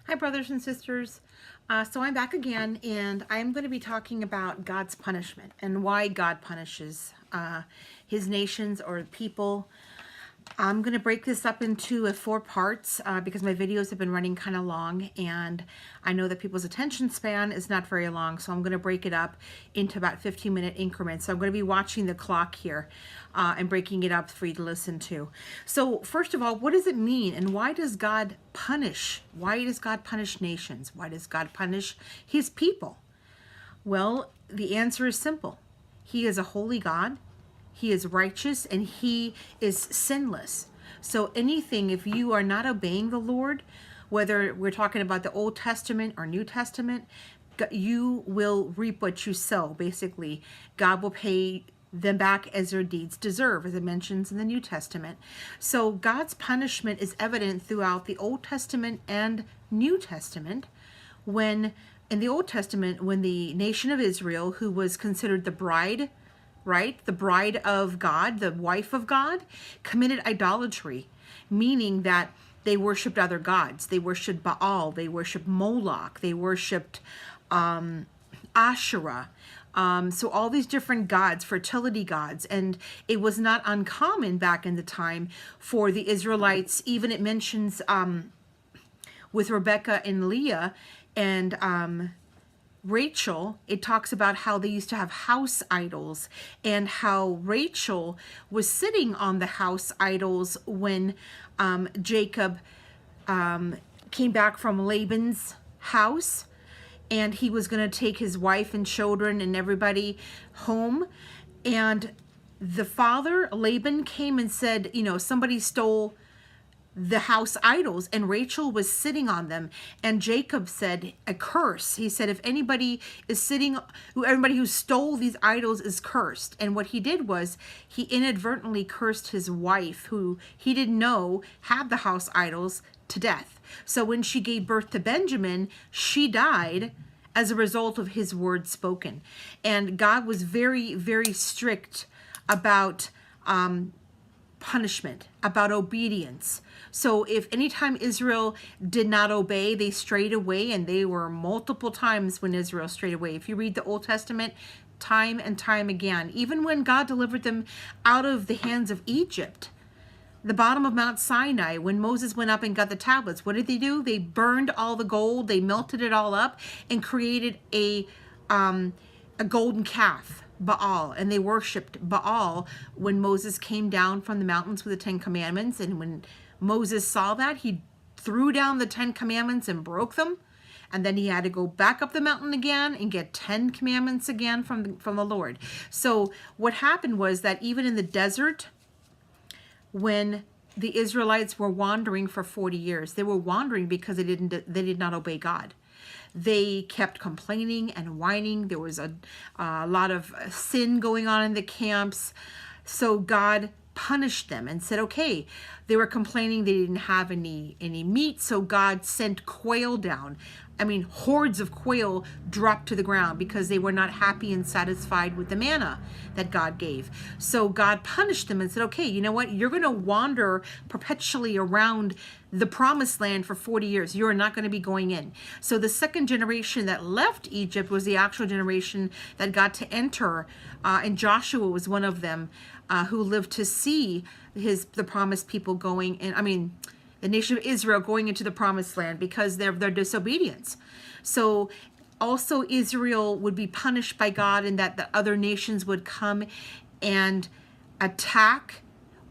Hi, brothers and sisters. So I'm back again, and I'm going to be talking about God's punishment and why God punishes his nations or people. I'm going to break this up into 4 parts because my videos have been running kind of long, and I know that people's attention span is not very long, so I'm going to break it up into about 15-minute increments. So I'm going to be watching the clock here and breaking it up for you to listen to. So first of all, what does it mean, and why does God punish? Why does God punish nations? Why does God punish his people? Well, the answer is simple. He is a holy God. He is righteous and he is sinless. So anything, if you are not obeying the Lord, whether we're talking about the Old Testament or New Testament, you will reap what you sow. Basically, God will pay them back as their deeds deserve, as it mentions in the New Testament. So God's punishment is evident throughout the Old Testament and New Testament. When in the Old Testament, when the nation of Israel, who was considered the bride, right? The bride of God, the wife of God, committed idolatry, meaning that they worshiped other gods. They worshiped Baal, they worshiped Moloch, they worshiped Asherah. So all these different gods, fertility gods, and it was not uncommon back in the time for the Israelites, even it mentions with Rebecca and Leah and Rachel, it talks about how they used to have house idols and how Rachel was sitting on the house idols when Jacob came back from Laban's house, and he was going to take his wife and children and everybody home. And the father, Laban, came and said, you know, somebody stole the house idols, and Rachel was sitting on them, and Jacob said a curse. He said, if anybody is sitting, everybody who stole these idols is cursed. And what he did was he inadvertently cursed his wife, who he didn't know had the house idols, to death. So when she gave birth to Benjamin, she died as a result of his words spoken. And God was very, very strict about punishment, about obedience. So if anytime Israel did not obey, they strayed away, and they were multiple times when Israel strayed away. If you read the Old Testament, time and time again, even when God delivered them out of the hands of Egypt, the bottom of Mount Sinai, when Moses went up and got the tablets, what did they do? They burned all the gold, they melted it all up, and created a golden calf, Baal, and they worshipped Baal when Moses came down from the mountains with the 10 Commandments. And when Moses saw that, he threw down the 10 Commandments and broke them, and then he had to go back up the mountain again and get 10 commandments again from the Lord. So what happened was that even in the desert, when the Israelites were wandering for 40 years, they were wandering because they did not obey God. They kept complaining and whining. There was a lot of sin going on in the camps. So God punished them and said, okay, they were complaining they didn't have any meat, so God sent quail down. I mean, hordes of quail dropped to the ground because they were not happy and satisfied with the manna that God gave. So God punished them and said, okay, you know what? You're going to wander perpetually around the promised land for 40 years. You're not going to be going in. So the second generation that left Egypt was the actual generation that got to enter, and Joshua was one of them, who lived to see the promised people going in. I mean, the nation of Israel going into the promised land because of their disobedience. So also Israel would be punished by God, in that the other nations would come and attack,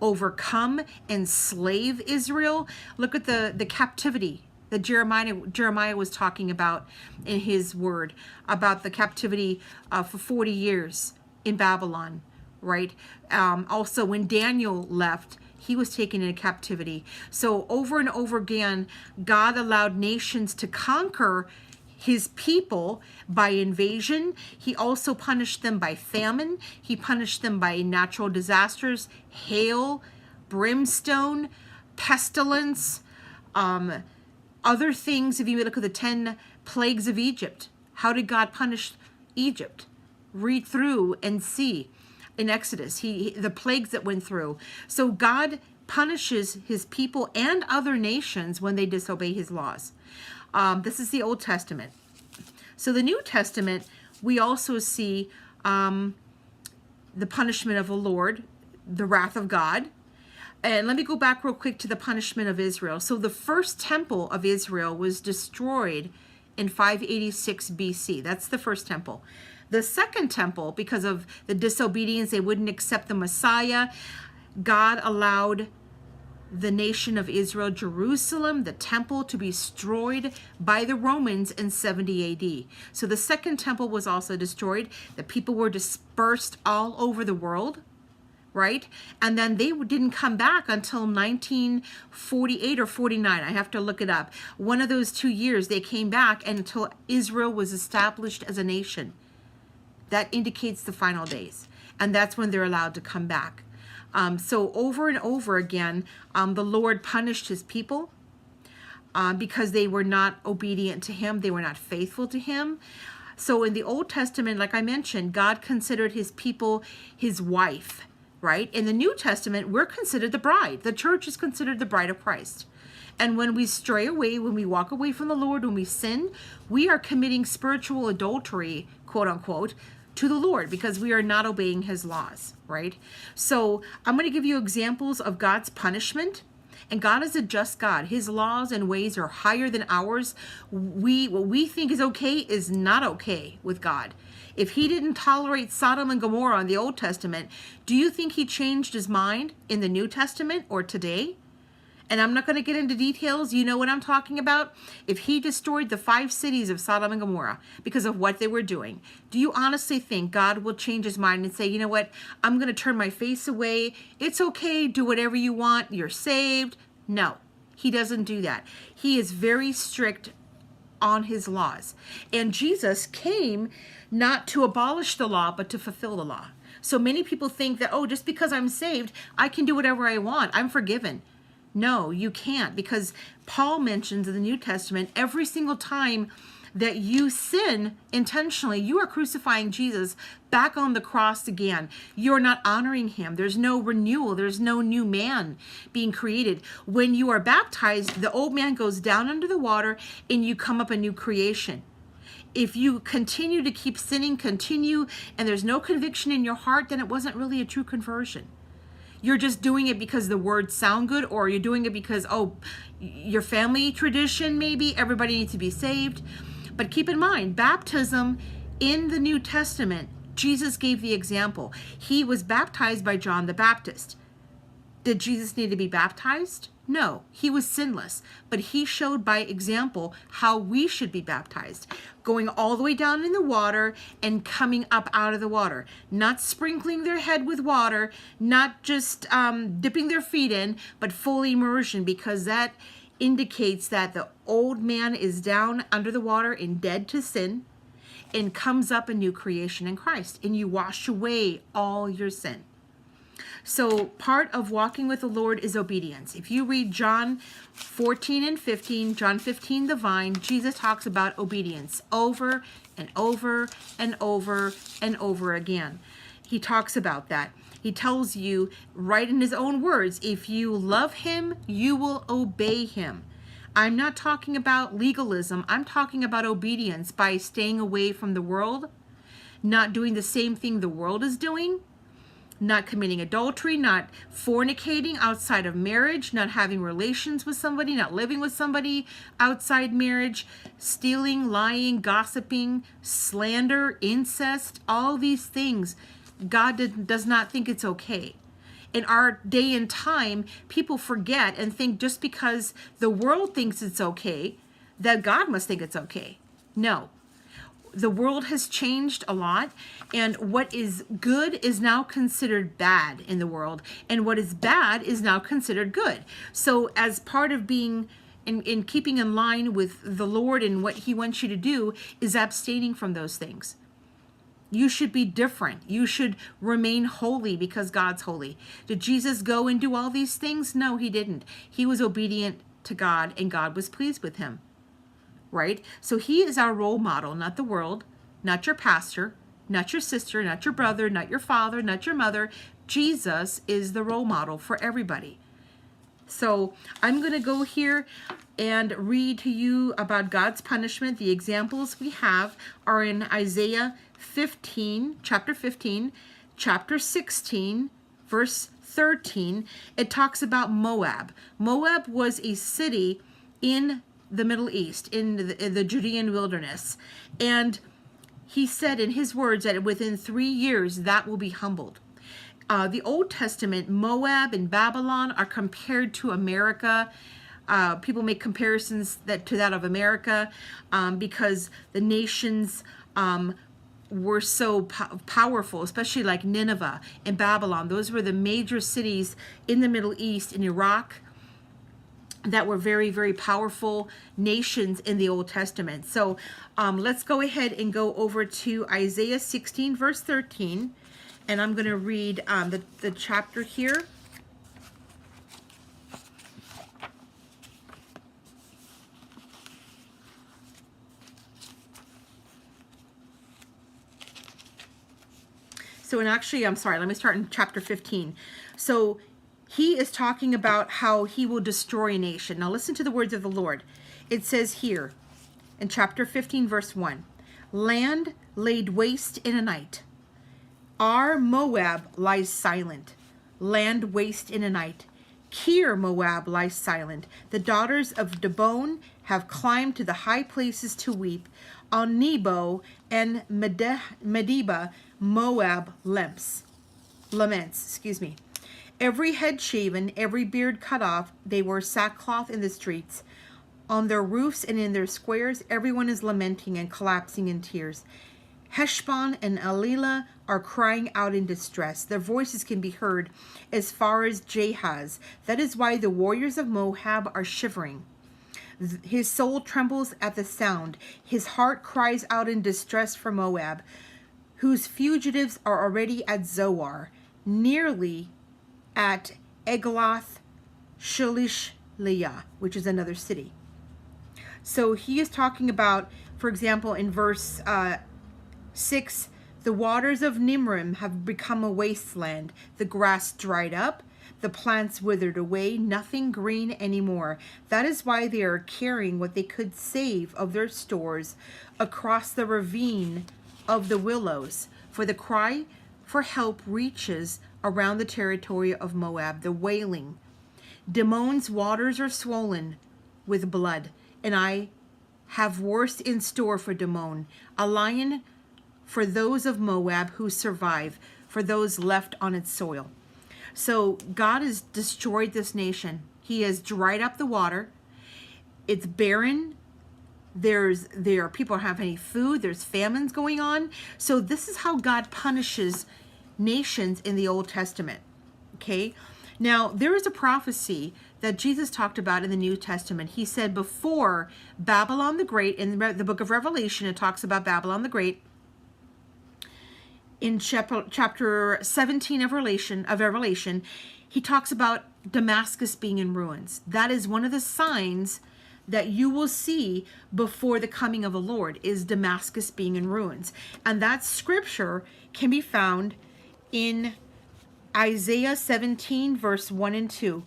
overcome, enslave Israel. Look at the captivity that Jeremiah was talking about in his word, about the captivity for 40 years in Babylon, right? Also when Daniel left, he was taken into captivity. So over and over again, God allowed nations to conquer his people by invasion. He also punished them by famine. He punished them by natural disasters, hail, brimstone, pestilence, other things. If you look at the 10 plagues of Egypt, how did God punish Egypt? Read through and see in Exodus, the plagues that went through. So God punishes his people and other nations when they disobey his laws. This is the Old Testament. So the New Testament, we also see the punishment of the Lord, the wrath of God. And let me go back real quick to the punishment of Israel. So the first temple of Israel was destroyed in 586 BC. That's the first temple. The second temple, because of the disobedience, they wouldn't accept the Messiah. God allowed the nation of Israel, Jerusalem, the temple, to be destroyed by the Romans in 70 AD. So the second temple was also destroyed. The people were dispersed all over the world, right? And then they didn't come back until 1948 or 49. I have to look it up. One of those 2 years they came back until Israel was established as a nation. That indicates the final days. And that's when they're allowed to come back. So over and over again, the Lord punished his people because they were not obedient to him. They were not faithful to him. So in the Old Testament, like I mentioned, God considered his people his wife, right? In the New Testament, we're considered the bride. The church is considered the bride of Christ. And when we stray away, when we walk away from the Lord, when we sin, we are committing spiritual adultery, quote unquote, to the Lord, because we are not obeying his laws, right? So I'm going to give you examples of God's punishment. And God is a just God. His laws and ways are higher than ours. What we think is okay is not okay with God. If he didn't tolerate Sodom and Gomorrah in the Old Testament, do you think he changed his mind in the New Testament or today? And I'm not going to get into details. You know what I'm talking about. If he destroyed the 5 cities of Sodom and Gomorrah because of what they were doing, do you honestly think God will change his mind and say, you know what, I'm going to turn my face away. It's okay. Do whatever you want. You're saved. No, he doesn't do that. He is very strict on his laws. And Jesus came not to abolish the law, but to fulfill the law. So many people think that, oh, just because I'm saved, I can do whatever I want. I'm forgiven. No, you can't, because Paul mentions in the New Testament every single time that you sin intentionally, you are crucifying Jesus back on the cross again. You're not honoring him. There's no renewal. There's no new man being created. When you are baptized, the old man goes down under the water and you come up a new creation. If you continue to keep sinning, and there's no conviction in your heart, then it wasn't really a true conversion. You're just doing it because the words sound good, or you're doing it because, oh, your family tradition, maybe everybody needs to be saved. But keep in mind, baptism in the New Testament, Jesus gave the example. He was baptized by John the Baptist. Did Jesus need to be baptized? No, he was sinless, but he showed by example how we should be baptized, going all the way down in the water and coming up out of the water, not sprinkling their head with water, not just dipping their feet in, but full immersion, because that indicates that the old man is down under the water and dead to sin and comes up a new creation in Christ, and you wash away all your sin. So part of walking with the Lord is obedience. If you read John 14 and 15, John 15, the vine, Jesus talks about obedience over and over and over and over again. He talks about that. He tells you right in his own words, if you love him, you will obey him. I'm not talking about legalism. I'm talking about obedience by staying away from the world, not doing the same thing the world is doing, not committing adultery, not fornicating outside of marriage, not having relations with somebody, not living with somebody outside marriage, stealing, lying, gossiping, slander, incest, all these things. God does not think it's okay. In our day and time, people forget and think just because the world thinks it's okay, that God must think it's okay. No. The world has changed a lot, and what is good is now considered bad in the world, and what is bad is now considered good. So as part of being in keeping in line with the Lord and what he wants you to do is abstaining from those things. You should be different. You should remain holy because God's holy. Did Jesus go and do all these things? No, he didn't. He was obedient to God, and God was pleased with him. Right? So he is our role model, not the world, not your pastor, not your sister, not your brother, not your father, not your mother. Jesus is the role model for everybody. So I'm going to go here and read to you about God's punishment. The examples we have are in Isaiah 15, chapter 15, chapter 16, verse 13. It talks about Moab. Moab was a city in the Middle East, in the Judean wilderness. And he said in his words that within 3 years that will be humbled. The Old Testament, Moab and Babylon are compared to America. People make comparisons to that of America because the nations were so powerful, especially like Nineveh and Babylon. Those were the major cities in the Middle East, in Iraq, that were very, very powerful nations in the Old Testament. So let's go ahead and go over to Isaiah 16, verse 13. And I'm going to read the chapter here. So, and actually, I'm sorry, let me start in chapter 15. So, he is talking about how he will destroy a nation. Now, listen to the words of the Lord. It says here in chapter 15, verse 1, land laid waste in a night. Our Moab lies silent, land waste in a night. Kir Moab lies silent. The daughters of Dibon have climbed to the high places to weep. On Nebo and Medeba, Moab laments. Every head shaven, every beard cut off, they wear sackcloth in the streets. On their roofs and in their squares, everyone is lamenting and collapsing in tears. Heshbon and Elilah are crying out in distress. Their voices can be heard as far as Jahaz. That is why the warriors of Moab are shivering. His soul trembles at the sound. His heart cries out in distress for Moab, whose fugitives are already at Zoar, nearly at Eglath Shalishliyah, which is another city. So he is talking about, for example, in verse 6, the waters of Nimrim have become a wasteland. The grass dried up, the plants withered away, nothing green anymore. That is why they are carrying what they could save of their stores across the ravine of the willows. For the cry for help reaches around the territory of Moab, the wailing. Dimon's waters are swollen with blood, and I have worse in store for Dimon, a lion for those of Moab who survive, for those left on its soil. So God has destroyed this nation. He has dried up the water. It's barren. People don't have any food. There's famines going on. So this is how God punishes nations in the Old Testament. Okay. Now there is a prophecy that Jesus talked about in the New Testament. He said before Babylon the Great, in the book of Revelation, it talks about Babylon the Great. In chapter 17 of Revelation, he talks about Damascus being in ruins. That is one of the signs that you will see before the coming of the Lord, is Damascus being in ruins. And that scripture can be found in Isaiah 17, verse 1 and 2.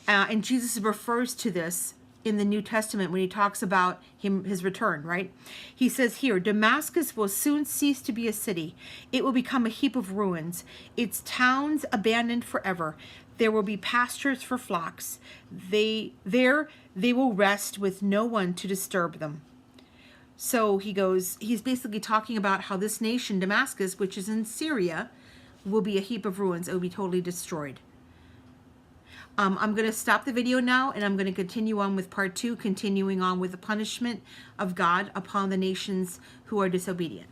And Jesus refers to this in the New Testament when he talks about his return, right? He says here, Damascus will soon cease to be a city. It will become a heap of ruins, its towns abandoned forever. There will be pastures for flocks. They will rest with no one to disturb them. So he's basically talking about how this nation, Damascus, which is in Syria, will be a heap of ruins. It will be totally destroyed. I'm going to stop the video now, and I'm going to continue on with part 2, continuing on with the punishment of God upon the nations who are disobedient.